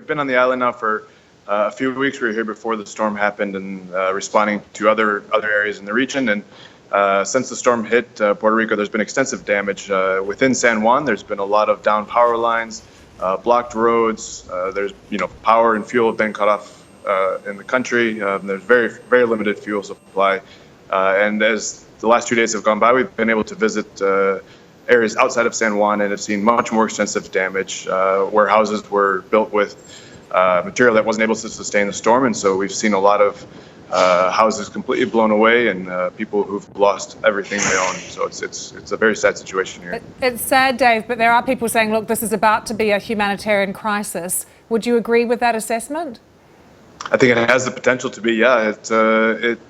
been on the island now for a few weeks. We were here before the storm happened and responding to other areas in the region. And since the storm hit Puerto Rico, there's been extensive damage within San Juan. There's been a lot of down power lines, blocked roads. There's power and fuel have been cut off in the country. There's very limited fuel supply. And as the last 2 days have gone by, we've been able to visit areas outside of San Juan and have seen much more extensive damage where houses were built with material that wasn't able to sustain the storm. And so we've seen a lot of houses completely blown away and people who've lost everything they own. So it's a very sad situation here. It's sad, Dave, but there are people saying, look, this is about to be a humanitarian crisis. Would you agree with that assessment? I think it has the potential to be, yeah.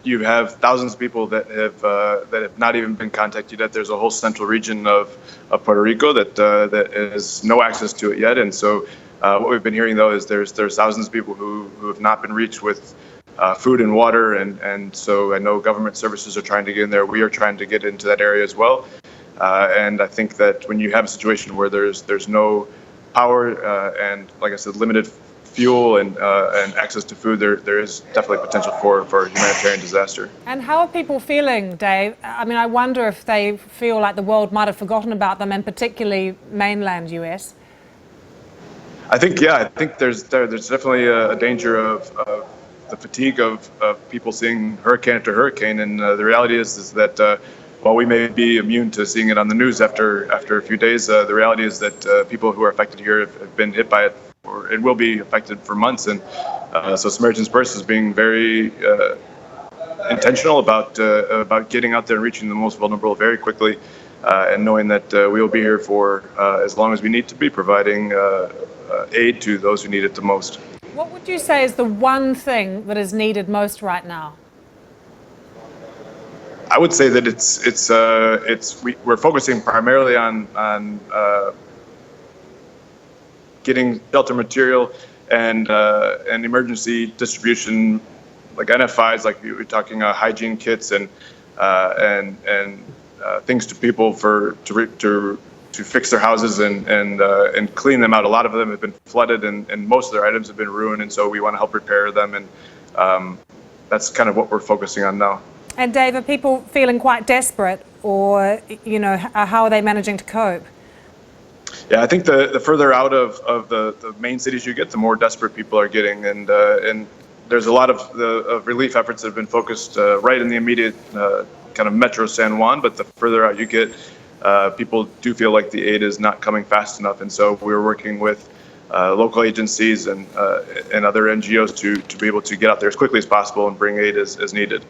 You have thousands of people that have not even been contacted yet. There's a whole central region of Puerto Rico that has no access to it yet. And so what we've been hearing, though, is there's thousands of people who have not been reached with food and water. And so I know government services are trying to get in there. We are trying to get into that area as well. And I think that when you have a situation where there's no power and, like I said, limited fuel and access to food, there is definitely potential for a humanitarian disaster. And how are people feeling, Dave? I mean, I wonder if they feel like the world might have forgotten about them, and particularly mainland US. I think there's definitely a danger of the fatigue of people seeing hurricane after hurricane, and the reality is that while we may be immune to seeing it on the news after a few days, the reality is that people who are affected here have been hit by it. It will be affected for months, and so Samaritan's Purse is being very intentional about getting out there and reaching the most vulnerable very quickly, and knowing that we will be here for as long as we need to be, providing aid to those who need it the most. What would you say is the one thing that is needed most right now? I would say that we're focusing primarily on getting shelter material and emergency distribution, like NFIs, like we're talking hygiene kits and things to people to fix their houses and clean them out. A lot of them have been flooded and most of their items have been ruined, and so we want to help repair them, and that's kind of what we're focusing on now. And Dave, are people feeling quite desperate, or how are they managing to cope? Yeah, I think the further out of the main cities you get, the more desperate people are getting, and there's a lot of relief efforts that have been focused right in the immediate kind of metro San Juan, but the further out you get, people do feel like the aid is not coming fast enough, and so we're working with local agencies and other NGOs to be able to get out there as quickly as possible and bring aid as needed.